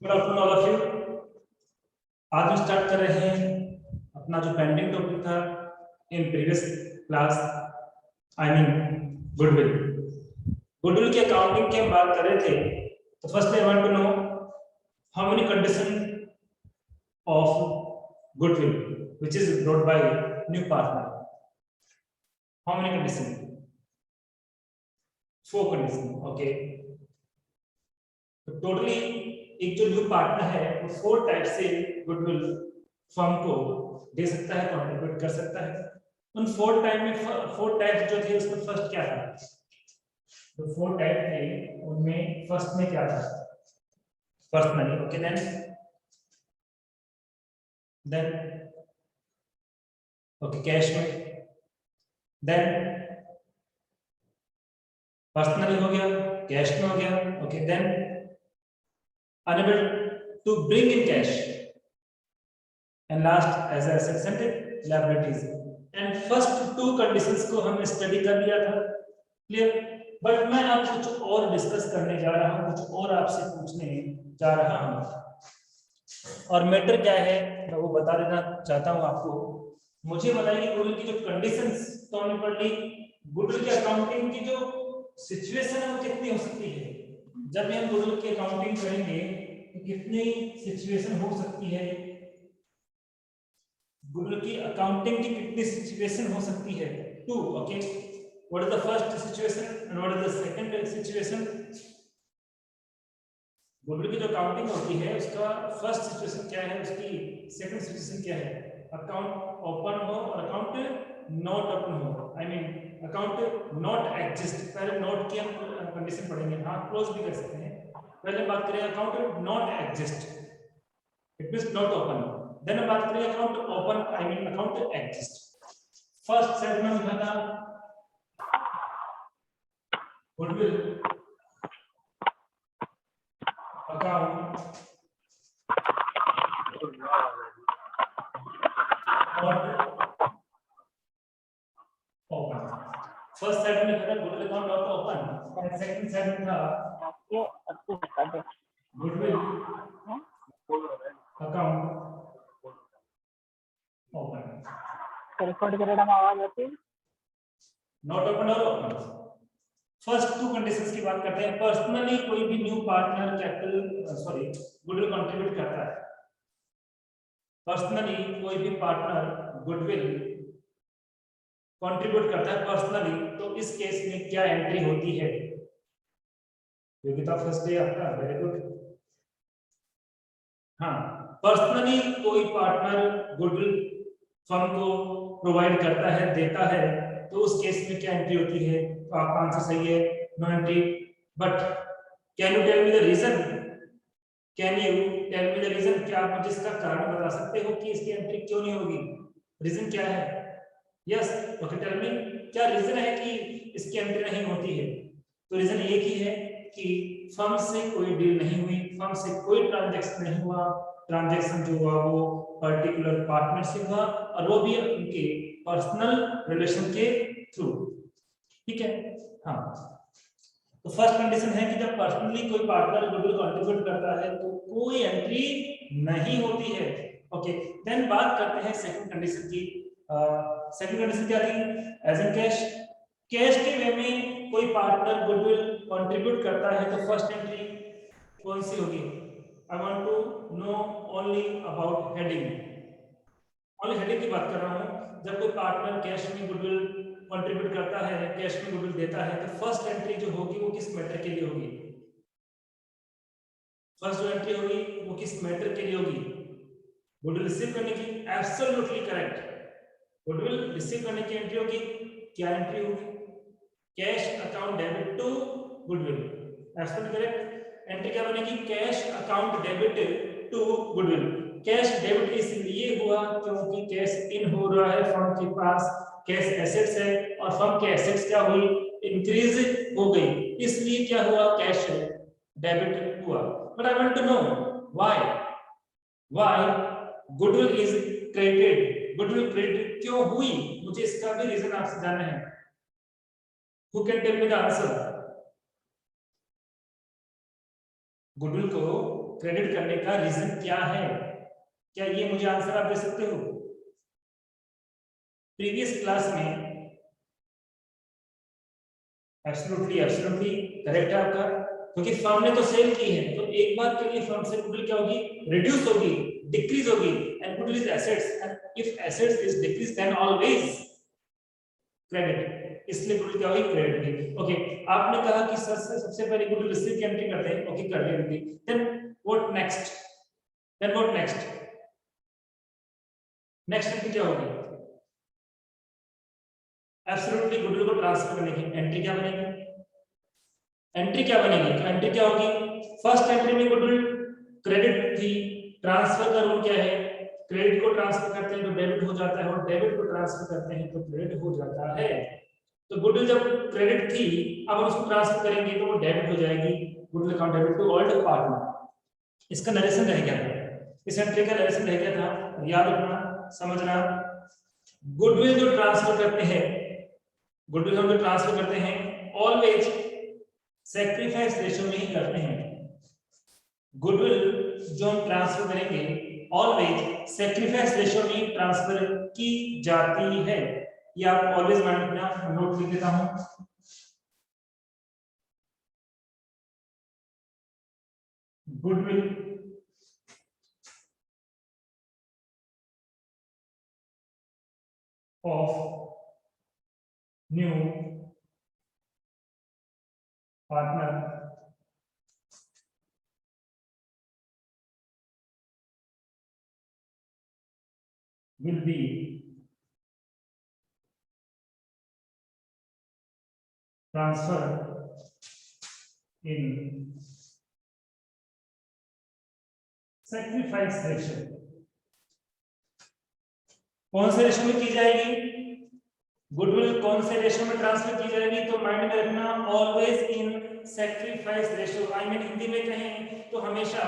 Good afternoon all of you. आज हम start कर रहे हैं अपना जो पेंडिंग टॉपिक था in previous class, I mean goodwill. Goodwill की अकाउंटिंग की हम बात कर रहे थे, तो first I want to know how many condition of goodwill which is brought by new partner. How many condition? 4 condition. Okay, तो टोटली एक जो न्यू पार्टनर है वो 4 टाइप से गुडविल फर्म को दे सकता है, कंट्रीब्यूट कर सकता है। उन 4 टाइप में 4 टाइप जो थे उसमें फर्स्ट क्या था? तो 4 टाइप थे उनमें फर्स्ट में क्या था? Personally. Okay, then okay cash में, देन पर्सनली हो गया, कैश में हो गया। Okay, then unable to bring in cash, and last as assets and liabilities. And first 2 conditions को हम स्टडी कर लिया था, क्लियर। बट मैं अब कुछ और डिस्कस करने जा रहा हूं, कुछ और आपसे पूछने जा रहा हूं, और मैटर क्या है मैं वो बता देना चाहता हूं आपको। मुझे बताइए गुडविल की जो कंडीशंस तो हमने पढ़ ली, गुडविल की अकाउंटिंग की जो सिचुएशन है वो कितनी हो सकती है। जब हम गुडविल की अकाउंटिंग करेंगे तो कितनी सिचुएशन हो सकती है, गुडविल की अकाउंटिंग की कितनी सिचुएशन हो सकती है? 2। Okay, what is the first situation and what is the second situation? Goodwill की जो अकाउंटिंग होती है उसका फर्स्ट सिचुएशन क्या है, उसकी सेकंड सिचुएशन क्या है? अकाउंट ओपन हो और अकाउंट नॉट ओपन हो, आई मीन अकाउंट नॉट एग्जिस्ट। पहले नॉट की हम कंडीशन पढ़ेंगे, हाँ क्लोज भी कर सकते हैं। पहले बात करें account not exist, it means not open. Then बात करें account open, I mean account exist. First set में लिखा था goodwill account not open. First set में लिखा था गुडविल अकाउंट नॉट ओपन, और सेकंड सेट में था गुडविल अकाउंट ओपन। रिकॉर्ड करेगा आवाज आती है नॉट ओपन और ओपन। फर्स्ट 2 कंडीशंस की बात करते हैं। पर्सनली कोई भी new partner capital goodwill contribute करता है, पर्सनली कोई भी पार्टनर गुडविल कंट्रीब्यूट करता है पर्सनली, तो इस केस में क्या एंट्री होती है? योगिता फर्स्ट डे आपका, वेरी गुड। हाँ, पर्सनली कोई पार्टनर गुडविल फर्म को प्रोवाइड करता है, देता है, तो उस केस में क्या एंट्री होती है? तो आपका आंसर सही है, no entry. But can you tell me the reason? Can you tell me the reason? क्या आप मुझे इसका कारण बता सकते हो कि इसकी एंट्री क्यों नहीं होगी? रीजन क्या है? यस, ओके, टेल मी क्या रीजन है कि इसकी एंट्री नहीं होती है? तो रीजन एक ही है कि फर्म से कोई डील नहीं हुई, फर्म से कोई ट्रांजैक्शन नहीं हुआ। ट्रांजैक्शन जो हुआ वो पर्टिकुलर पार्टनर से हुआ, और वो भी उनके पर्सनल रिलेशन के थ्रू। ठीक है, हाँ। तो फर्स्ट कंडीशन है कि जब पर्सनली कोई पार्टनर गुडविल कंट्रीब्यूट करता है तो कोई एंट्री नहीं होती है। ओके, देन बात करते हैं सेकंड कंडीशन की। सेकंड कंडीशन क्या थी? एज इन कैश, कैश के वे में कोई पार्टनर गुडविल कंट्रीब्यूट करता है तो फर्स्ट एंट्री कौन सी होगी? I want to know only about heading, only heading की बात कर रहा हूं। जब कोई पार्टनर कैश में गुडविल कंट्रीब्यूट करता है, कैश में गुडविल देता है, तो फर्स्ट एंट्री जो होगी वो किस मैटर के लिए होगी? फर्स्ट जो एंट्री होगी वो किस मैटर के लिए होगी? गुडविल रिसीव करने की। एब्सोल्युटली करेक्ट, गुडविल रिसीव करने की एंट्री होगी। क्या एंट्री होगी? Cash account debit to goodwill. Absolutely correct. Entry क्या बनेगी? Cash account debit to goodwill. Cash debit इसलिए हुआ क्योंकि कैश इन हो रहा है, फर्म के पास कैश एसेट्स है, और फर्म के एसेट्स क्या हुई? इंक्रीज हो गई, इसलिए क्या हुआ? कैश डेबिट हुआ। But I want to know why goodwill is credited. Goodwill credit क्यों हुई? मुझे इसका भी रीजन आपसे जानना है। Who can tell me the answer? Goodwill को क्रेडिट करने का रीजन क्या है? क्या ये मुझे आंसर आप दे सकते हो? प्रीवियस क्लास में एब्सोल्युटली एब्सोल्युटली करेक्ट है आपका, क्योंकि फर्म ने तो सेल की है, तो एक बार के लिए फर्म से गुडविल क्या होगी? रिड्यूस होगी, डिक्रीज होगी, and goodwill is assets, and if assets is decrease then always credit, इसलिए गुडविल क्या होगी? क्रेडिट होगी। ओके, आपने कहा कि सर सबसे पहले गुडविल रिसीव की एंट्री करते हैं, ओके कर दी। Then what next? Next entry क्या होगी? एब्सोल्युटली गुडविल को ट्रांसफर करने की एंट्री क्या बनेगी? तो एंट्री क्या होगी? फर्स्ट एंट्री में गुडविल क्रेडिट थी, ट्रांसफर का रूल क्या है? क्रेडिट को ट्रांसफर करते हैं तो डेबिट हो जाता है, और डेबिट को ट्रांसफर करते हैं तो क्रेडिट हो जाता है। तो गुडविल जब क्रेडिट थी, अब उसको ट्रांसफर करेंगे तो वो डेबिट हो जाएगी, goodwill account debit to old partner. इसका नरेशन रह गया था, इस एंट्री का नरेशन रह गया था, याद रखना, समझना। गुडविल जो ट्रांसफर करते हैं, गुडविल हम जो ट्रांसफर करते हैं ऑलवेज सैक्रिफाइस रेशियो में ही करते हैं। गुडविल जो हम ट्रांसफर करेंगे ऑलवेज सैक्रिफाइस रेशियो में ट्रांसफर की जाती है। ये आप ऑलवेज माइंड रखना, नोट लिख देता हूं। Goodwill of new partner will be transferred in sacrifice ratio। कौन से रेशियो में की जाएगी? गुडविल कौन से रेशियो में ट्रांसफर की जाएगी? तो माइंड में रखना, always in sacrifice ratio. I mean Hindi में कहें तो हमेशा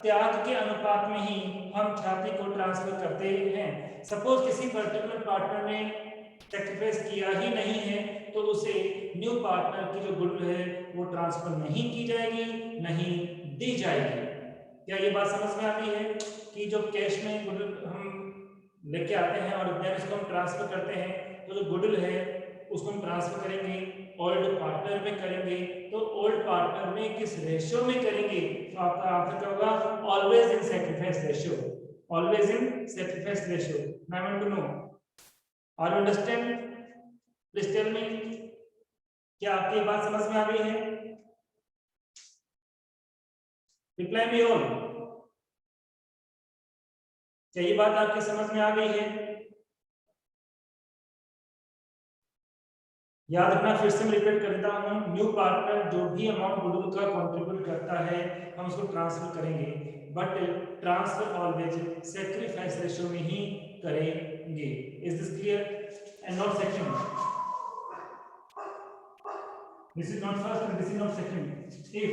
त्याग के अनुपात में ही हम ख्याति को ट्रांसफर करते हैं। सपोज किसी पर्टिकुलर पार्टनर ने सैक्रिफाइस किया ही नहीं है, तो उसे न्यू पार्टनर की जो गुडविल है वो ट्रांसफर नहीं की जाएगी, नहीं दी जाएगी। क्या ये बात समझ में आती है कि जो कैश में गुडविल हम लेके आते हैं और देन उसको हम ट्रांसफर करते हैं, तो जो गुडविल है उसको हम ट्रांसफर करेंगे ओल्ड पार्टनर में करेंगे, तो ओल्ड पार्टनर में किस रेशियो में करेंगे? तो आपका आंसर क्या होगा? Always in sacrifice ratio, always in sacrifice ratio. I want to know, are you understand? Please tell me, क्या आपकी बात समझ में आ गई है? रिप्लाई मी ऑल, क्या ये बात आपकी समझ में आ गई है? याद रखना, फिर से मैं रिपीट कर देता हूं, न्यू पार्टनर जो भी अमाउंट गुडविल का कंट्रीब्यूट करता है हम उसको ट्रांसफर करेंगे, but transfer always sacrifice ratio में ही करेंगे। Is this clear? And not second, this is not first and this is not second. If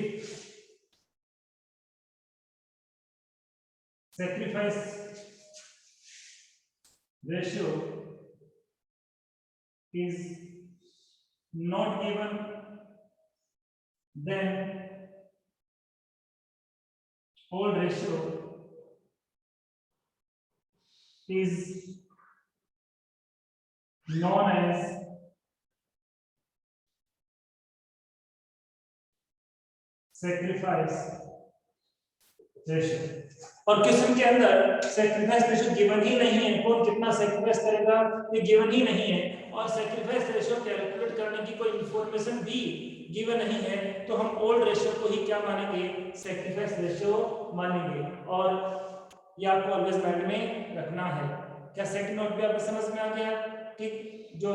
sacrifice ratio is not given, then old ratio is known as sacrifice ratio। और question के अंदर sacrifice ratio given ही नहीं है, कौन कितना sacrifice करेगा ये given ही नहीं है, और सैक्रिफाइस रेशियो कैलकुलेट करने की कोई इंफॉर्मेशन भी गिवन नहीं है, तो हम ओल्ड रेशियो को ही क्या मानेंगे? सैक्रिफाइस रेशियो मानेंगे। और ये आपको ऑलवेज माइंड में रखना है। क्या सेकंड नोट भी आपको समझ में आ गया कि जो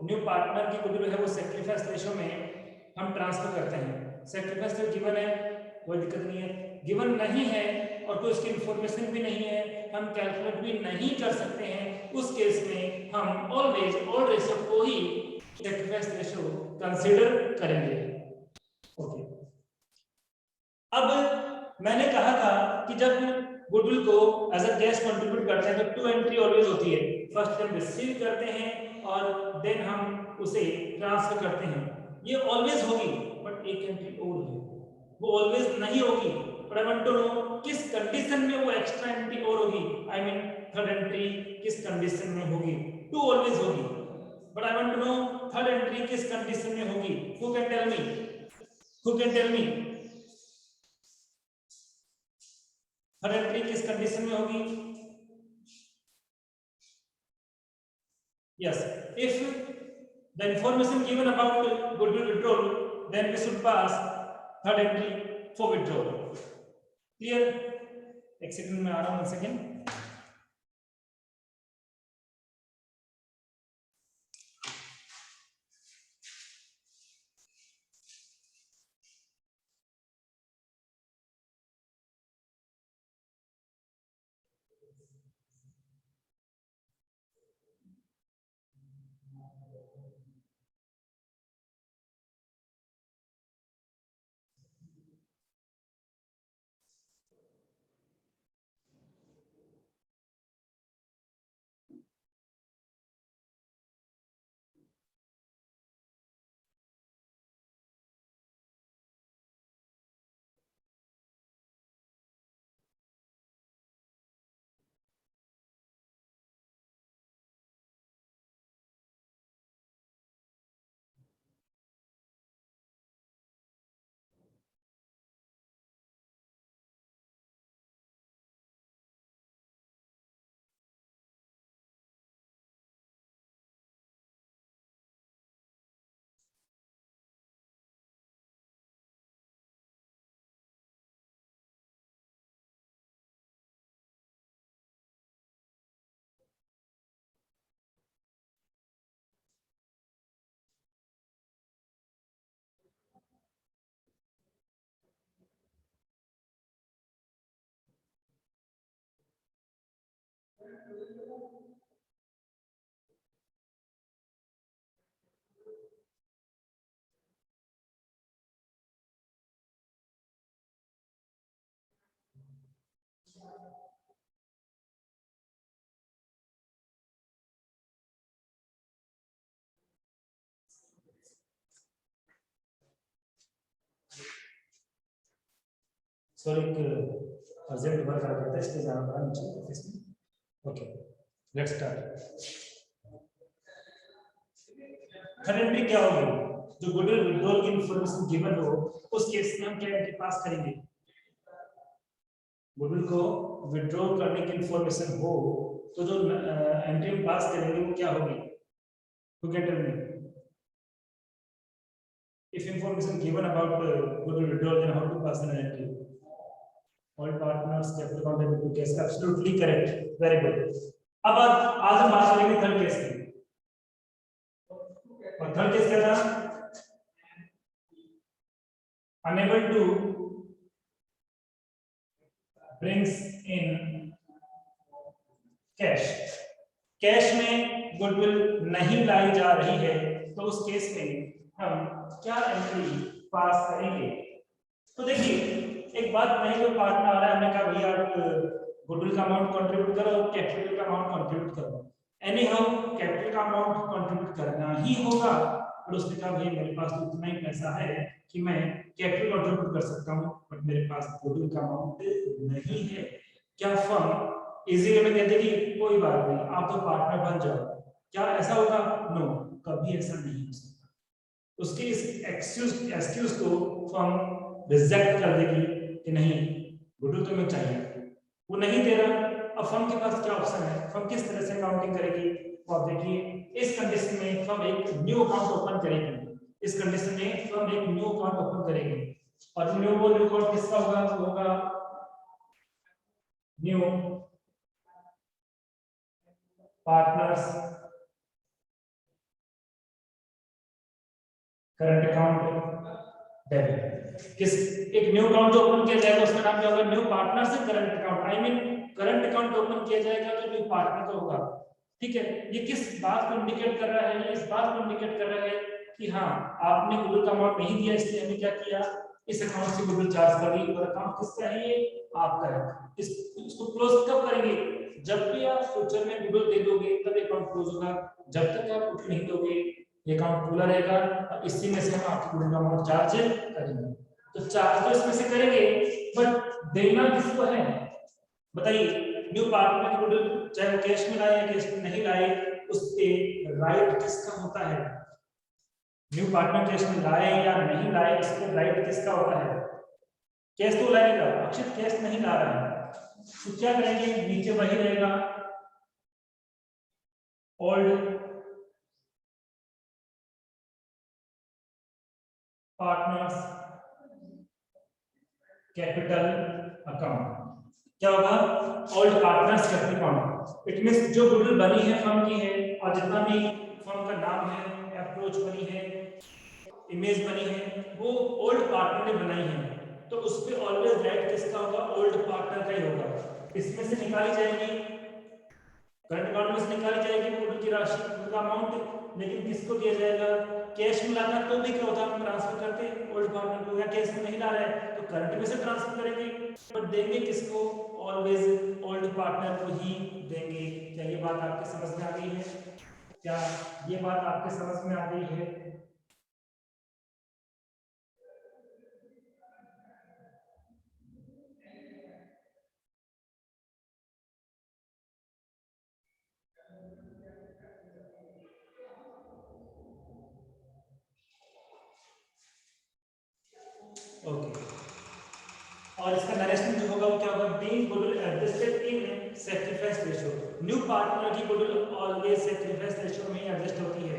न्यू पार्टनर की गुडविल है वो सैक्रिफाइस रेशियो में हम ट्रांसफर करते हैं। सैक्रिफाइस रेशियो गिवन है, कोई दिक्कत नहीं है। गिवन नहीं है और कोई उसकी इंफॉर्मेशन भी नहीं है, हम कैलकुलेट भी नहीं कर सकते हैं, उस केस में हम ऑलवेज ओल्ड रेशियो को ही सैक्रिफाइस रेशियो कंसीडर करेंगे। ओके, अब मैंने कहा था कि जब गुडविल को एज अ कैश कंट्रीब्यूट करते हैं तो टू एंट्री ऑलवेज होती है। फर्स्ट हम रिसीव करते हैं और देन हम उसे ट्रांसफर करते हैं, ये ऑलवेज होगी, बट एक एंट्री और है वो ऑलवेज नहीं होगी। But I want to know किस कंडीशन में वो एक्स्ट्रा एंट्री और होगी, आई मीन थर्ड एंट्री किस कंडीशन में होगी, टू ऑलवेज होगी, but I want to know third entry किस कंडीशन में होगी, who can tell me, who can tell me third entry किस कंडीशन में होगी? Yes, if the information given about goodwill withdrawal, then we should pass third entry for withdrawal. Clear? एक second में आ रहा हूँ, 1 सेकंड. सॉरी, अर्जेंट वर्क आ गया था इसलिए जाना पड़ा नीचे ऑफिस में. Okay, let's start. Third entry क्या होगी? जो गुडविल विड्रॉल की इंफॉर्मेशन गिवन हो उस केस में हम क्या एंट्री पास करेंगे? गुडविल को विड्रॉ करने की इंफॉर्मेशन हो तो जो एंट्री हम पास करेंगे वो क्या होगी? To get me if information given about goodwill withdrawal, then how to pass an entry? All partners capital accountability case, absolutely correct, very good. अब आज हम बात करेंगे थर्ड केस की. और थर्ड केस क्या था? unable to brings in cash. Cash में गुडविल नहीं लाई जा रही है तो उस केस में हम क्या एंट्री पास करेंगे? तो देखिए, एक बात नहीं, जो पार्टनर आ रहा है, हमने कहा भैया आप गुडविल का अमाउंट कंट्रीब्यूट करो और कैपिटल का अमाउंट कंट्रीब्यूट करो. एनी हाउ कैपिटल का अमाउंट कंट्रीब्यूट करना ही होगा. और उसने कहा भैया मेरे पास तो उतना ही पैसा है कि मैं कैपिटल कंट्रीब्यूट कर सकता हूं, बट मेरे पास गुडविल का अमाउंट नहीं है. क्या फर्म इजीली में कह देगी कोई बात नहीं, आप तो पार्टनर बन जाओ? क्या ऐसा होगा? नो, कभी ऐसा नहीं हो सकता. उसके इस एक्सक्यूज को फर्म रिजेक्ट कर देगी कि नहीं, गुडविल तो मैं चाहिए, वो नहीं दे रहा. अब फर्म के पास क्या ऑप्शन है? फर्म किस तरह से अकाउंटिंग करेगी? तो आप देखिए, इस कंडीशन में फर्म एक न्यू अकाउंट ओपन करेगी. इस कंडीशन में फर्म एक न्यू अकाउंट ओपन करेगी और न्यू अकाउंट किसका होगा? होगा new partners current account debit. किस एक न्यू अकाउंट जो ओपन किया जाएगा उसका नाम क्या होगा? New partners current account. I mean current account open किया जाएगा तो न्यू पार्टनर का होगा. ठीक है, ये किस बात को इंडिकेट कर रहा है? ये इस बात को इंडिकेट कर रहा है कि हाँ, आपने गुडविल का अमाउंट नहीं दिया, इसलिए हमने क्या किया, इस अकाउंट से गुडविल चार्ज कर दी. और अकाउंट किसका है? ये आपका है. इसको क्लोज कब करेंगे? जब भी आप फ्यूचर में गुडविल दे दोगे तब अकाउंट क्लोज होगा. जब तक आप कुछ नहीं दोगे ये अकाउंट खुला रहेगा और इसी में से हम आपको गुडविल का अमाउंट चार्ज करेंगे. तो चार्ज तो इसमें से करेंगे, बट देना किसको है बताइए। न्यू पार्टनर की गुडविल चाहे वो कैश में लाए या कैश में नहीं लाए, उस पे राइट किसका होता है। न्यू पार्टनर कैश में लाए या नहीं लाए, इस पे राइट किसका होता है। कैश तो लाएगा, अक्षित कैश नहीं ला रहा है, तो क्या करेंगे, नीचे वही रहेगा ओल्ड पार्टनर्स कैपिटल अकाउंट। क्या होगा, old partners capital account. It means जो गुडविल बनी है फर्म की है, और जितना भी फर्म का नाम है, अप्रोच बनी है, इमेज बनी है, वो ओल्ड पार्टनर ने बनाई है, तो उस पे ऑलवेज राइट किसका होगा, ओल्ड पार्टनर का ही होगा। इसमें से निकाली जाएगी, करंट अकाउंट में से निकाली जाएगी गुडविल की राशि, उनका अमाउंट, लेकिन किसको दिया जाएगा, कैश में लाना तो भी क्या होता है, हम ट्रांसफर करते ओल्ड पार्टनर को, या कैश में नहीं ला रहे हैं तो करंट में से ट्रांसफर करेंगे, पर देंगे किसको, ऑलवेज ओल्ड पार्टनर को ही देंगे। क्या ये बात आपके समझ में आ गई है, क्या ये बात आपके समझ में आ गई है। ओके, और इसका नरेशन जो होगा वो क्या होगा, being goodwill adjusted in sacrifice ratio. New partner की गुडविल ऑलवेज सैक्रिफाइस रेशियो में ही एडजस्ट होती है।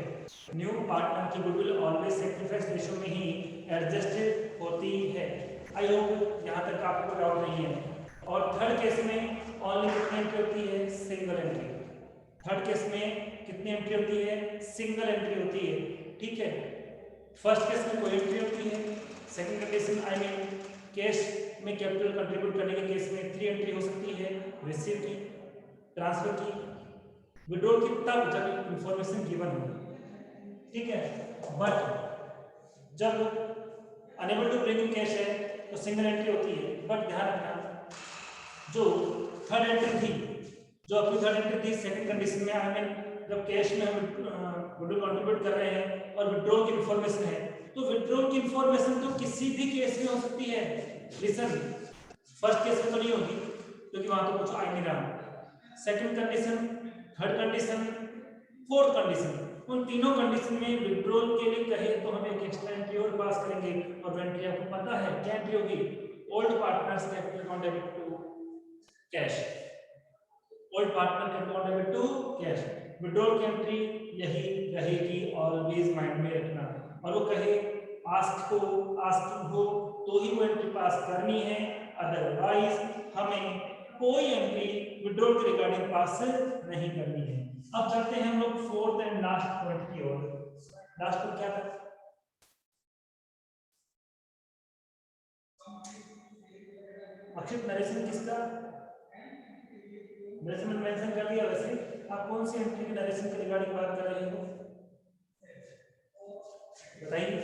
न्यू पार्टनर की गुडविल ऑलवेज सैक्रिफाइस रेशियो में ही एडजस्टेड होती है। आई होप यहां तक आपको डाउट नहीं है। और थर्ड केस में ओनली कितनी एंट्री होती है, सिंगल एंट्री। थर्ड केस में कितनी एंट्री होती है, सिंगल एंट्री होती है, ठीक है। फर्स्ट केस में कोई एंट्री होती है, second condition I mean cash में कैपिटल कंट्रीब्यूट करने के केस में 3 एंट्री हो सकती है, रिसीव की, ट्रांसफर की, विड्रॉल की, तब जब इंफॉर्मेशन गिवन हो, ठीक है। बट जब unable to bring in cash है तो सिंगल एंट्री होती है। बट ध्यान रखना, जो थर्ड एंट्री थी, जो अपनी थर्ड एंट्री थी सेकंड कंडीशन में, आई मीन जब कैश में हम विड्रॉल कंट्रीब्यूट कर रहे हैं और विड्रॉल की इंफॉर्मेशन है, तो विड्रॉल की इंफॉर्मेशन तो किसी भी केस में हो सकती है। लिसन, फर्स्ट केस में तो नहीं होगी क्योंकि वहां तो कुछ आ नहीं रहा। Second condition, third condition, fourth condition, उन तीनों कंडीशन में विड्रॉल के लिए कहे तो हम एक एक्स्ट्रा एंट्री और पास करेंगे, और वो एंट्री आपको पता है क्या एंट्री होगी, old partners capital account debit to cash. Old partner capital account debit to cash, withdrawal की एंट्री यही रहेगी, ऑलवेज माइंड में रखना। और वो कहे आस्किंग हो तो ही वो एंट्री पास करनी है, अदरवाइज हमें कोई एंट्री विड्रॉल के रिगार्डिंग पास नहीं करनी है। अब चलते हैं हम लोग फोर्थ एंड लास्ट पॉइंट की ओर। लास्ट पॉइंट क्या था, अक्षित नरेशन किसका, नरेशन में मेंशन कर दिया। वैसे आप कौन सी एंट्री के नरेशन के रिगार्डिंग बात कर रहे हो बताइए।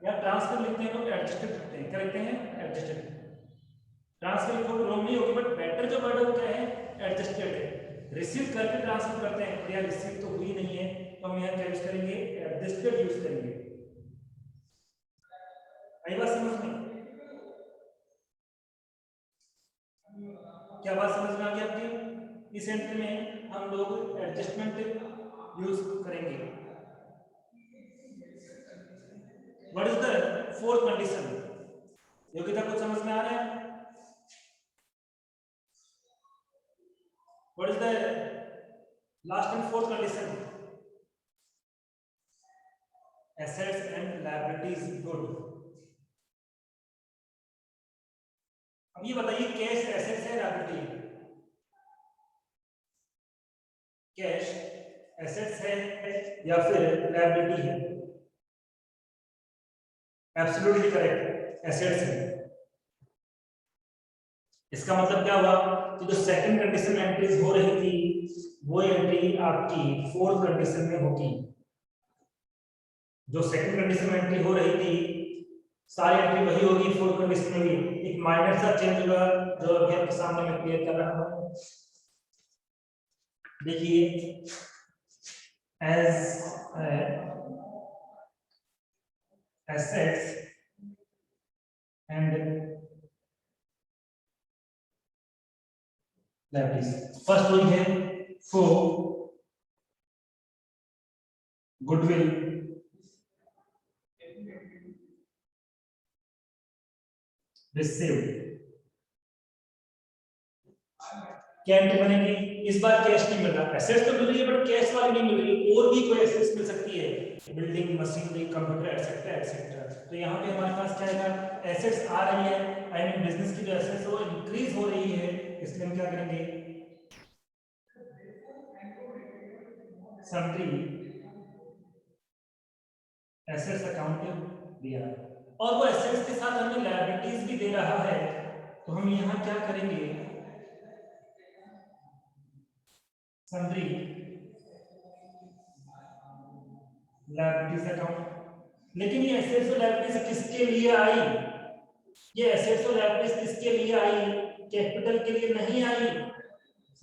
या ट्रांसफर लिखते हैं तो एडजस्टेड लिखते हैं, क्या लिखते हैं, एडजस्टेड। ट्रांसफर लिखो रॉन्ग नहीं होगी, बट बेटर जो वर्ड है वो क्या है, एडजस्टेड है। रिसीव करके ट्रांसफर करते हैं, तो यार रिसीव तो हुई नहीं है, तो हम यहाँ क्या यूज करेंगे, एडजस्टेड यूज करेंगे। आई बात समझ में, क्या बात समझ में आ गई आपकी। इस एंट्री में हम लोग एडजस्टमेंट यूज करेंगे। What is the fourth condition, योग्यता कुछ समझ में आ रहा है। What is the last and fourth condition, assets and liabilities good. अब ये बताइए कैश एसेट्स है लायबिलिटी, कैश एसेट्स है या फिर लायबिलिटी है। एब्सोल्युटली करेक्ट, एसेट्स है। इसका मतलब क्या हुआ कि जो सेकंड कंडीशन में एंट्रीज हो रही थी वो एंट्री आपकी फोर्थ कंडीशन में होगी। जो सेकंड कंडीशन में एंट्री हो रही थी सारी एंट्री वही होगी फोर्थ कंडीशन में भी। एक माइनर सा चेंज होगा जो अभी आपके सामने मैं क्लियर कर रहा हूं। देखिए, as assets and liabilities। First one है for goodwill received। क्या एंट्री बनेगी? इस बार कैश नहीं मिल रहा, एसेट्स तो मिल रही है बट कैश वाली नहीं मिल रही, और भी कोई एसेट्स मिल सकती है, building, machinery, computer etcetera etcetera. तो यहाँ पे हमारे पास क्या आएगा? एसेट्स आ रही है, आई मीन बिजनेस की जो एसेट्स है वो इंक्रीज हो रही है, इसलिए हम क्या करेंगे? सन्ड्री एसेट्स अकाउंट दिया, और वो एसेट्स के साथ हमें लायबिलिटीज भी दे रहा है, तो हम यहाँ क्या करेंगे? Sundry liabilities account. लेकिन ये एसेट्स और लायबिलिटीज किसके लिए आई? ये एसेट्स और लायबिलिटीज किसके लिए आई? कैपिटल के लिए नहीं आई।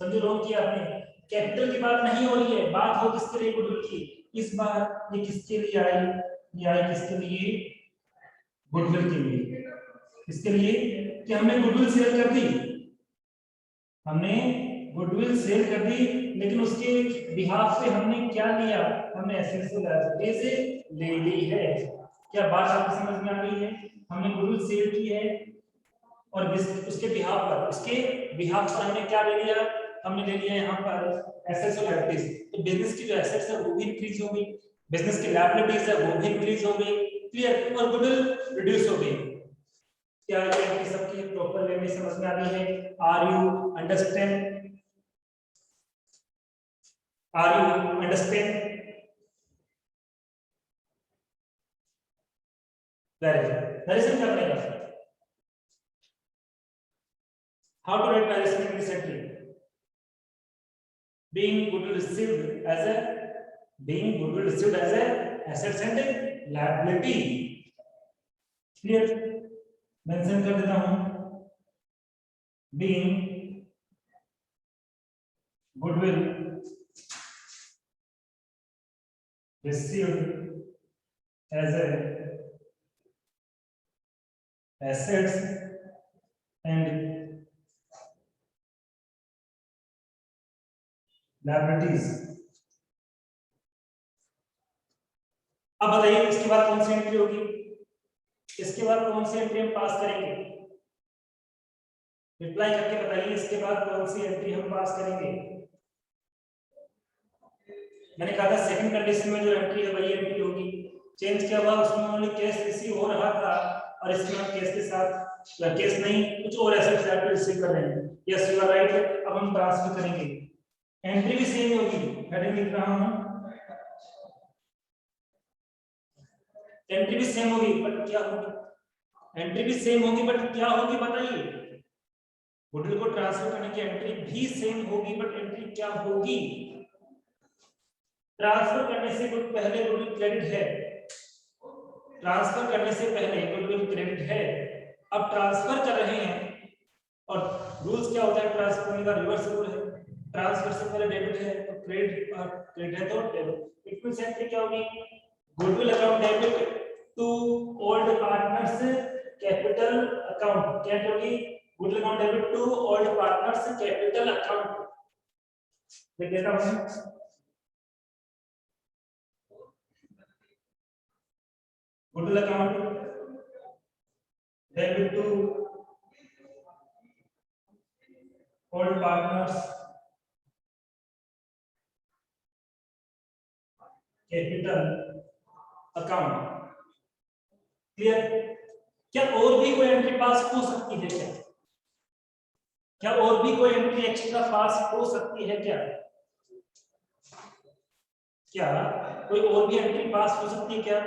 समझो, रॉन्ग किया आपने, कैपिटल की बात नहीं हो रही है, बात हो किसके लिए? गुडविल की। इस बार ये किसके लिए आई? ये आई किसके लिए? गुडविल के लिए। किसके लिए? कि हमने गुडविल सेल कर दी, हमने गुडविल सेल कर दी, लेकिन उसके बिहाफ पे हमने क्या लिया? हमने एसेट्स और लायबिलिटीज ले ली है। क्या बात आपको समझ में आ रही है? हमने गुडविल सेल की है और उसके बिहाफ पर, हमने क्या ले लिया? हमने ले लिया यहाँ पर एसेट्स और लायबिलिटीज। तो बिजनेस की जो एसेट्स है वो भी इंक्रीज हो गई, बिजनेस की लायबिलिटीज है वो भी इंक्रीज हो गई, क्लियर, और गुडविल रिड्यूस हो गई। क्या ये सबकी प्रॉपर वे में समझ में आ रही है? Are you understand? Are you understand? Very good. Narration क्या बनेगा? How to write narration in this entry? being goodwill received as a assets and liability। Clear? Mention कर देता हूं, being goodwill received as a assets and liabilities। अब बताइए इसके बाद कौन सी एंट्री होगी? इसके बाद कौन सी एंट्री हम पास करेंगे? रिप्लाई करके बताइए, इसके बाद कौन सी एंट्री हम पास करेंगे? मैंने कहा था सेकंड कंडीशन में जो एंट्री है वही एंट्री होगी। चेंज क्या हुआ? उसमें ओनली कैश रिसीव हो रहा था और इसमें हम कैश के साथ, या कैश नहीं, कुछ और एसेट्स रिसीव कर रहे हैं। Yes you are right. अब हम ट्रांसफर करेंगे, एंट्री भी सेम होगी, हेडिंग लिख रहा हूं, एंट्री भी सेम होगी बट क्या होगी? एंट्री भी सेम होगी बट क्या होगी बताइए? गुडविल को ट्रांसफर करने की एंट्री भी सेम होगी बट एंट्री क्या होगी? ट्रांसफर करने से पहले गुडविल क्रेडिट है, ट्रांसफर करने से पहले गुडविल क्रेडिट है। अब ट्रांसफर कर रहे हैं और रूल्स क्या होता है ट्रांसफर करने का? रिवर्स रूल है, ट्रांसफर से पहले डेबिट है तो क्रेडिट है तो डेबिट। इट मींस एंट्री क्या होगी? Goodwill account debit to old partners capital account. क्या होगी? Goodwill account debit to old partners capital account. लिख देता हूं, goodwill account debit to old partners capital account. Clear? क्या और भी कोई एंट्री पास हो सकती है क्या? क्या और भी कोई एंट्री एक्स्ट्रा पास हो सकती है क्या? क्या कोई और भी एंट्री पास हो सकती है क्या?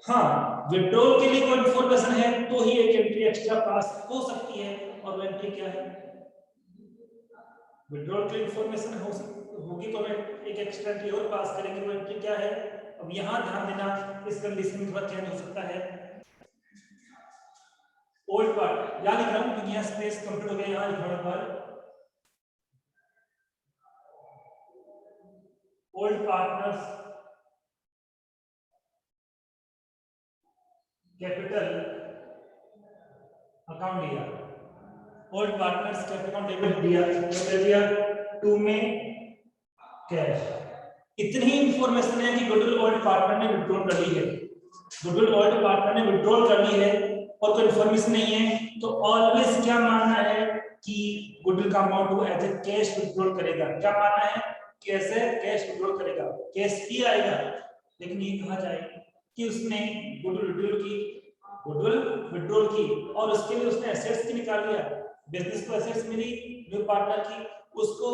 हाँ, विड्रॉल के लिए कोई इंफॉर्मेशन है तो ही एक एंट्री एक्स्ट्रा पास हो सकती है, और वो एंट्री क्या है? विड्रॉल की इंफॉर्मेशन होगी तो मैं एक एक्स्ट्रा एंट्री और पास करेंगे, वो एंट्री क्या है? अब यहां ध्यान देना, इस कंडीशन में थोड़ा चेंज हो सकता है। ओल्ड पार्ट यहां लिख रहा हूं क्योंकि यहां स्पेस कंप्लीट हो गया, यहां लिख रहा हूं पर ओल्ड पार्टनर्स कैपिटल अकाउंट दिया, old partners capital account debit दिया, तो दे दिया 2 में कैश। इतनी ही इंफॉर्मेशन है कि गुडविल ओल्ड पार्टनर ने विड्रॉल कर ली है, गुडविल ओल्ड पार्टनर ने विड्रॉल कर ली है और कोई इंफॉर्मेशन नहीं है, तो ऑलवेज क्या मानना है कि गुडविल का अमाउंट वो एज ए कैश विड्रॉल करेगा। क्या मानना है कि ऐसे कैश विड्रॉल करेगा, कैश ही आएगा। लेकिन ये कहा जाए कि उसने गुडविल विड्रॉल की और उसके लिए उसने एसेट्स की निकाल लिया, बिजनेस को एसेट्स मिली न्यू पार्टनर की, उसको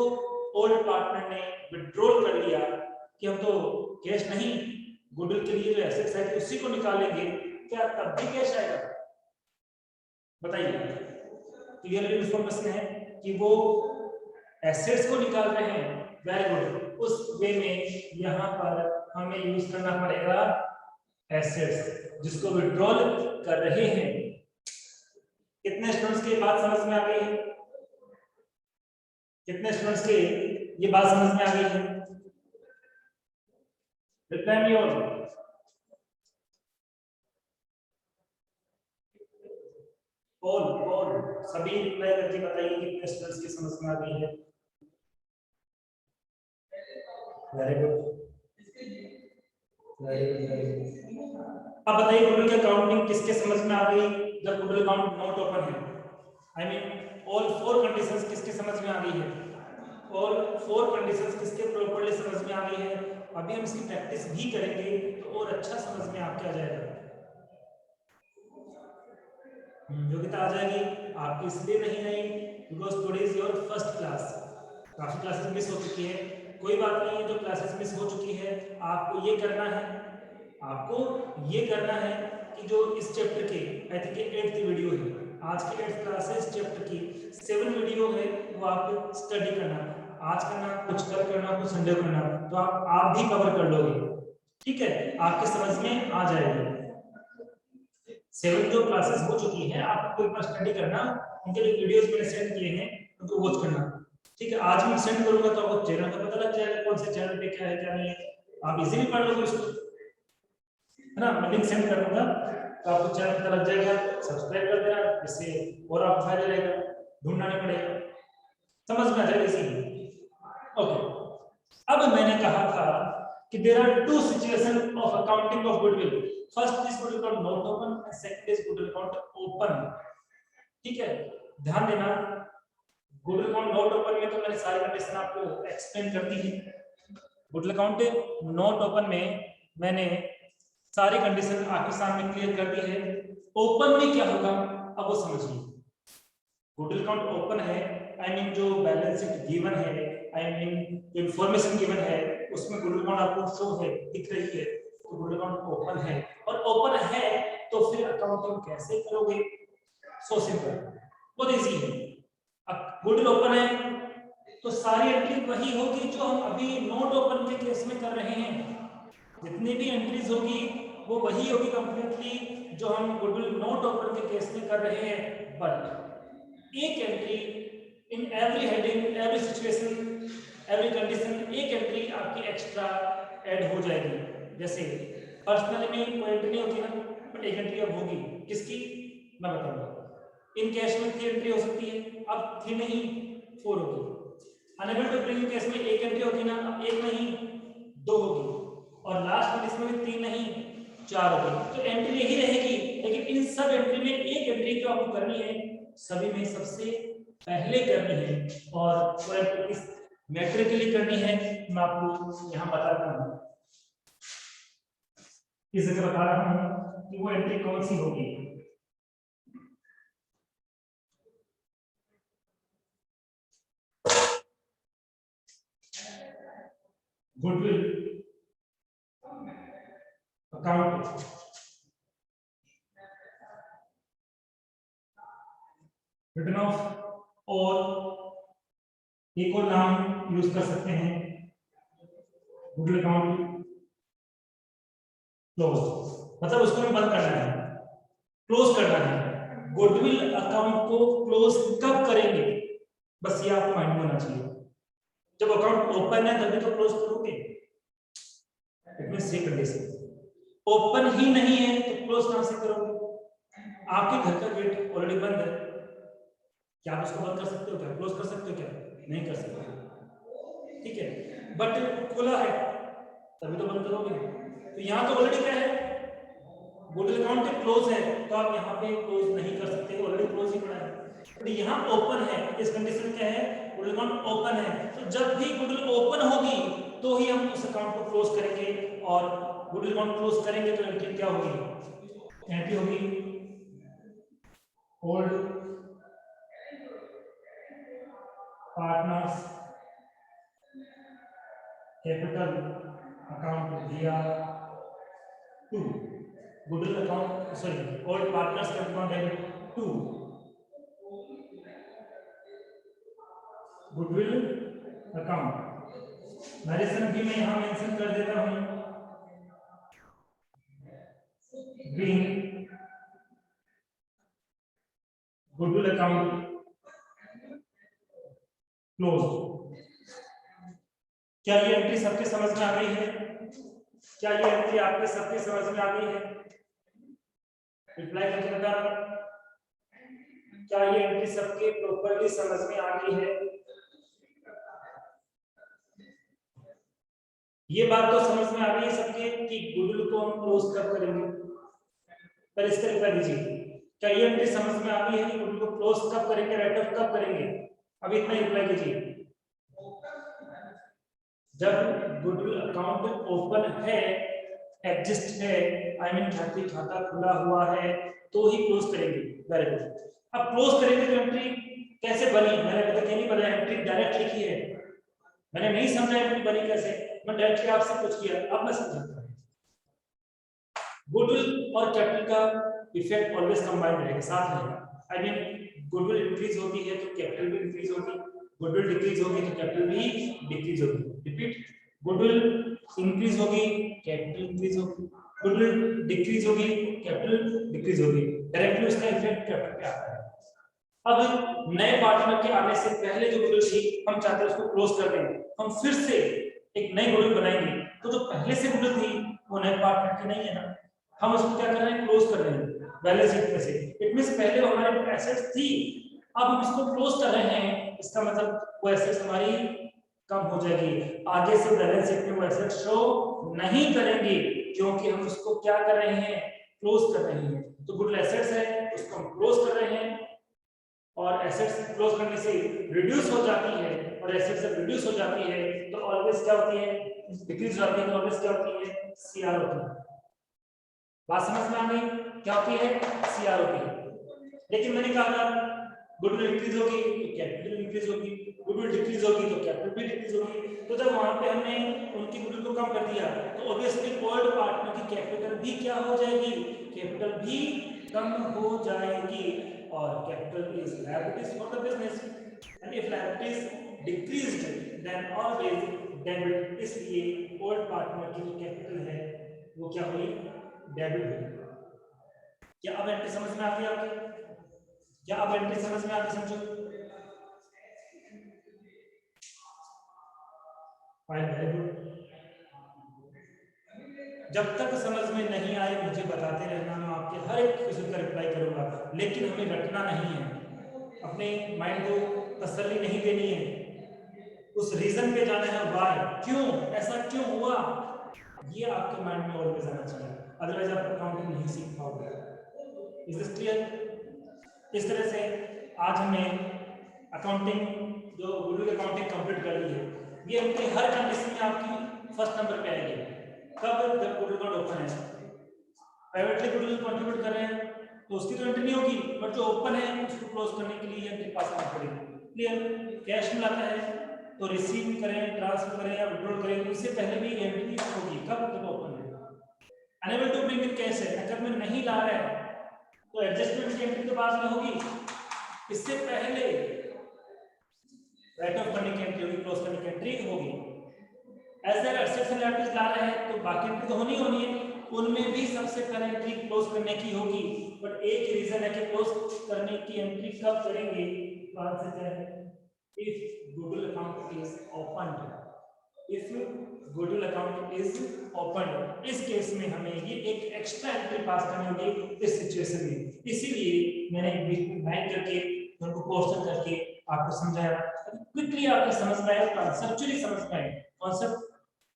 ओल्ड पार्टनर ने विड्रॉल कर लिया कि हम तो कैश नहीं, गुडविल के लिए जो एसेट्स है उसी को निकालेंगे, क्या तब भी कैश आएगा? बताइए। क्लियरली इंफॉर्मेशन है कि वो एसेट्स को निकाल रहे हैं, वेरी गुड। उस वे में यहाँ पर हमें यूज करना पड़ेगा एसेट्स, जिसको विड्रॉल कर रहे हैं। कितने स्टूडेंट्स की बात समझ में आ गई है? कितने स्टूडेंट्स की ये बात समझ में आ गई है? Reply me all. ऑल सभी रिप्लाई करके बताइए कितने स्टूडेंट्स की समझ में आ गई है। Very good. अब बताइए गुडविल की अकाउंटिंग किसके समझ में आ गई जब गुडविल अकाउंट नॉट ओपन है? आई मीन ऑल 4 कंडीशंस किसके समझ में आ गई है? ऑल 4 कंडीशंस किसके प्रॉपर्ली समझ में आ गई है? अभी हम इसकी प्रैक्टिस भी करेंगे तो और अच्छा समझ में आपके आ जाएगा, योग्यता आ जाएगी आपकी। इसलिए नहीं आई because today is your first class. काफी क्लासेस मिस हो चुकी है, कोई बात नहीं है, जो क्लासेस मिस हो चुकी है आपको ये करना है, आपको ये करना है कि जो इस चैप्टर के आई थिंक 8th वीडियो है, आज की 8th क्लास है, इस चैप्टर की 7 वीडियो है, वो आप स्टडी करना, आज करना, कुछ कल करना, कुछ संडे करना, तो आप भी कवर कर लोगे, ठीक है? आपके समझ में आ जाएगा। 7 जो क्लासेस हो चुकी है आपको एक बार स्टडी करना, उनके जो वीडियोस मैंने सेंड किए हैं उनको वॉच करना, ठीक है? आज मैं सेंड करूंगा तो आपको चैनल का पता लग जाएगा कौन से चैनल पे क्या है क्या नहीं है, आप इजीली पढ़ लोगे उसको, है ना? मैं लिंक सेंड कर दूंगा तो आपको चैनल पता लग जाएगा, सब्सक्राइब कर देना, इससे और आपको फायदा रहेगा, ढूंढना नहीं पड़ेगा, समझ में आ जाएगा इजीली। ओके, अब मैंने कहा था कि there are 2 situation of accounting of goodwill, first is goodwill account not open and second is goodwill account open, ठीक है? ध्यान देना, गुडविल अकाउंट नॉट ओपन में तो मैंने सारी कंडीशन आपको एक्सप्लेन कर दी है, गुडविल अकाउंट नॉट ओपन में मैंने सारी कंडीशन आपके सामने क्लियर कर दी है। ओपन में क्या होगा अब वो समझिए। गुडविल अकाउंट ओपन है, आई मीन जो बैलेंस शीट गिवन है, आई मीन जो इंफॉर्मेशन गिवन है उसमें गुडविल अकाउंट आपको शो है, दिख रही है, तो गुडविल अकाउंट ओपन है, और ओपन है तो फिर अकाउंटिंग कैसे करोगे? सो सिंपल, बहुत इजी है। अब गुडविल ओपन है तो सारी एंट्री वही होगी जो हम अभी नॉट ओपन के केस में कर रहे हैं, जितनी भी एंट्रीज होगी वो वही होगी कंप्लीटली जो हम गुडविल नॉट ओपन के केस में कर रहे हैं, बट एक entry in every heading, every situation, every condition, एक एंट्री आपकी एक्स्ट्रा ऐड हो जाएगी। जैसे पर्सनल में कोई एंट्री नहीं होती ना, बट एक एंट्री अब होगी, किसकी मैं बताऊंगा। इन कैश में 3 एंट्री हो सकती है, अब 3 नहीं 4 होगी। अनेबल टू ब्रिंग केस में एक एंट्री होगी ना, अब 1 नहीं 2 होगी, और लास्ट में इसमें भी 3 नहीं 4 होगी, तो एंट्री यही रहेगी। लेकिन इन सब एंट्री में एक एंट्री जो आपको करनी है सभी में सबसे पहले करनी है, और वो एंट्री किस मैटर के लिए करनी है मैं आपको यहाँ बताता हूँ, इस जगह बता रहा हूँ कि वो एंट्री कौन सी होगी। गुडविल अकाउंट रिटर्न ऑफ, और एक और नाम यूज कर सकते हैं गुडविल अकाउंट क्लोज, मतलब उसको हमें बंद करना है, क्लोज करना है। गुडविल अकाउंट को क्लोज कब करेंगे, बस ये आपको माइंड में होना चाहिए। जब अकाउंट ओपन है तभी तो क्लोज करोगे, इट मींस ये कंडीशन। ओपन ही नहीं है तो क्लोज कहां से करोगे? आपके घर का गेट ऑलरेडी बंद है, क्या आप उसको बंद कर सकते हो? क्या क्लोज कर सकते हो? क्या नहीं कर सकते, ठीक है। बट खुला है तभी तो बंद करोगे। तो यहाँ तो ऑलरेडी क्या है, गूगल अकाउंट क्लोज है, तो आप यहाँ पे क्लोज नहीं कर सकते, ऑलरेडी क्लोज ही पड़ा है। तो यहाँ ओपन है, इस कंडीशन क्या है, गूगल अकाउंट ओपन है। तो जब भी गूगल ओपन होगी तो ही हम उस अकाउंट को क्लोज करेंगे, और गूगल अकाउंट क्लोज करेंगे तो एंट्री क्या होगी, एंट्री होगी होल्ड पार्टनर्स कैपिटल अकाउंट दिया to Google account, sorry old partners capital account to goodwill account. Narration भी मैं यहां मेंशन कर देता हूं, बीइंग गुडविल अकाउंट क्लोज। क्या ये एंट्री सबके समझ में आ गई है? क्या ये एंट्री आपके सबके समझ में आ गई है? रिप्लाई करके बताना, क्या ये एंट्री सबके प्रॉपर्ली समझ में आ गई है? ये बात तो समझ में आ गई है सबके कि गुडविल को हम क्लोज कब करेंगे? पर इसका रिप्लाई दीजिए, क्या ये एंट्री समझ में आ गई है कि गुडविल को क्लोज कब करेंगे, राइट ऑफ कब करेंगे? अभी इतना रिप्लाई कीजिए। जब गुडविल अकाउंट ओपन है, एग्जिस्ट है, आई मीन खाता खुला हुआ है, तो ही क्लोज करेंगे। Very good. अब क्लोज करेंगे तो एंट्री कैसे बनी, मैंने अभी तक नहीं बताया, एंट्री डायरेक्ट लिखी है, मैंने नहीं समझा एंट्री बनी कैसे, मैं डायरेक्टली आपसे पूछ किया, अब मैं समझाता हूं। गुडविल और कैपिटल का इफेक्ट ऑलवेज कंबाइंड रहेगा, साथ रहेगा। आई मीन गुडविल इंक्रीज होती है तो कैपिटल भी इंक्रीज होगी, गुडविल डिक्रीज होगी तो कैपिटल भी डिक्रीज होगी। रिपीट, गुडविल इंक्रीज होगी कैपिटल इंक्रीज होगी, गुडविल डिक्रीज होगी कैपिटल डिक्रीज होगी, डायरेक्टली उसका इफेक्ट कैपिटल पे आता है। अब नए पार्टनर के आने से पहले जो गुडविल थी हम चाहते हैं उसको क्लोज कर दें, हम फिर से एक नई गुडविल बनाएंगे, तो जो पहले से गुडविल थी वो नए पार्टनर की नहीं है ना, हम उसको क्या कर रहे हैं, क्लोज कर रहे हैं बैलेंस शीट में से। इट मींस पहले हमारे पास एसेट्स थी, अब हम इसको क्लोज कर रहे हैं, इसका मतलब वो एसेट्स हमारी कम हो जाएगी, आगे से बैलेंस शीट में वो एसेट्स शो नहीं करेंगे, क्योंकि हम उसको क्या कर रहे हैं, क्लोज कर रहे हैं। तो गुडविल एसेट्स है उसको हम क्लोज कर रहे हैं, और एसेट्स क्लोज करने से रिड्यूस हो जाती है, और एसेट्स जब रिड्यूस हो जाती है तो ऑलवेज क्या होती है, डिक्रीज हो जाती है, तो ऑलवेज क्या होती है, सीआर होती है। बात समझ में आ गई, क्या होती है, सीआर होती है। लेकिन मैंने कहा था गुडविल इंक्रीज होगी तो कैपिटल इंक्रीज होगी, गुडविल डिक्रीज होगी तो कैपिटल भी डिक्रीज होगी। तो जब वहां पे हमने उनकी गुडविल को कम कर दिया तो ऑब्वियसली ओल्ड पार्टनर की कैपिटल भी क्या हो जाएगी, कैपिटल भी कम हो जाएगी, और capital is liabilities for the business, and if liabilities decreased then always debit, इसलिए ओल्ड पार्टनर की जो कैपिटल है वो क्या हुई, डेबिट हुई। क्या अब एंट्री समझ में आती है आपको? क्या अब एंट्री समझ में आती, समझो। Fine, very good. जब तक समझ में नहीं आए मुझे बताते रहना, मैं आपके हर एक क्वेश्चन का रिप्लाई करूंगा, लेकिन हमें रटना नहीं है, अपने माइंड को तसल्ली नहीं देनी है, उस रीजन पे जाना है, व्हाई, क्यों ऐसा क्यों हुआ, ये आपके माइंड में ऑलवेज आना चाहिए, अदरवाइज आप अकाउंटिंग नहीं सीख पाओगे। Is this clear? इस तरह से आज हमने अकाउंटिंग जो गुडविल अकाउंटिंग कंप्लीट कर ली है। ये उनके हर कंडीशन में आपकी फर्स्ट नंबर पे आएगी, कब, जब गुडविल अकाउंट ओपन है। प्राइवेटली गुडविल कंट्रीब्यूट कर रहे हैं तो उसकी तो एंट्री नहीं होगी, बट जो ओपन है उसको क्लोज करने के लिए एंट्री पास करनी पड़ेगी। क्लियर? कैश मिलाता है तो रिसीव करें, ट्रांसफर करें या विड्रॉल करें, उससे पहले भी एंट्री होगी, कब, जब ओपन है। Unable to bring in cash है, अगर मैं नहीं ला रहा है तो एडजस्टमेंट की एंट्री तो बाद में होगी, इससे पहले राइट ऑफ करने की एंट्री होगी, क्लोज करने की एंट्री होगी। As a assets and liabilities ला रहे हैं तो बाकी एंट्री तो होनी होनी है, उनमें भी सबसे पहले एंट्री क्लोज करने की होगी, बट एक ही रीजन है कि क्लोज करने की एंट्री कब करेंगे, आंसर क्या है, if goodwill account is opened, if goodwill account is open, इस केस में हमें ये एक एक्स्ट्रा एंट्री पास करनी होगी इस सिचुएशन में। इसीलिए मैंने एक बीच में लाइन करके उनको क्वेश्चन करके आपको समझाया, क्विकली आपको समझ में आया, कॉन्सेप्चुअली समझ में आया, कॉन्सेप्ट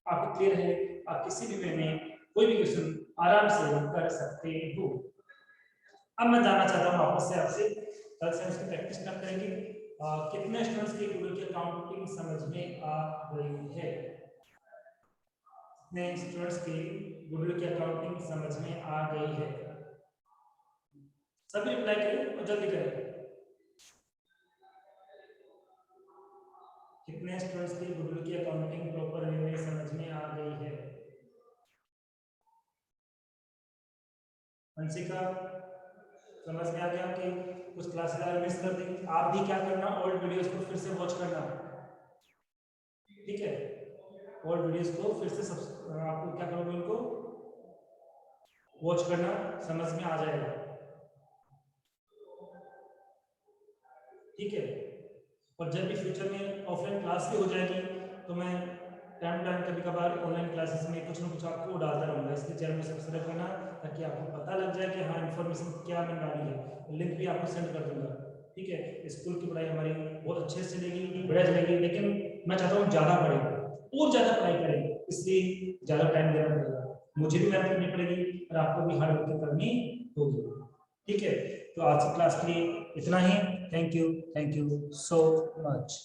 आपको क्लियर है, आप किसी भी वे में कोई भी क्वेश्चन आराम से कर सकते हो। अब मैं जानना चाहता हूँ वापस से आपसे, कल से उसकी प्रैक्टिस स्टार्ट करेंगे। कितने स्टूडेंट्स की गुडविल की अकाउंटिंग समझ में आ गई है? कितने स्टूडेंट्स की गुडविल की अकाउंटिंग समझ में आ गई है? सभी रिप्लाई करें और जल्दी करें। कितने स्टूडेंट्स की गुडविल की अकाउंटिंग प्रॉपर वे में समझ में आ गई है? अंशिका, समझ में आ गया कि कुछ क्लासेस अगर मिस कर दी, आप भी क्या करना, ओल्ड वीडियोस को फिर से वॉच करना, ठीक है? ओल्ड वीडियोस को फिर से आपको क्या करोगे, उनको वॉच करना, समझ में आ जाएगा, ठीक है? और जब भी फ्यूचर में ऑफलाइन क्लास भी हो जाएगी तो मैं टाइम टाइम कभी कभार ऑनलाइन क्लासेस में कुछ ना कुछ आपको डालता रहूँगा, इसलिए चैनल को सब्सक्राइब करना ताकि आपको पता लग जाए कि हाँ इन्फॉर्मेशन क्या मैंने डाली है। लिंक भी आपको सेंड कर दूंगा, ठीक है? स्कूल की पढ़ाई हमारी बहुत अच्छे से चलेगी, बढ़िया चलेगी, लेकिन मैं चाहता हूँ ज़्यादा पढ़ें और ज़्यादा पढ़ाई करें, इसलिए ज़्यादा टाइम देना पड़ेगा, मुझे भी मेहनत करनी पड़ेगी और आपको भी हार्ड वर्क करनी होगी, ठीक है? तो आज की क्लास के लिए इतना ही। Thank you so much.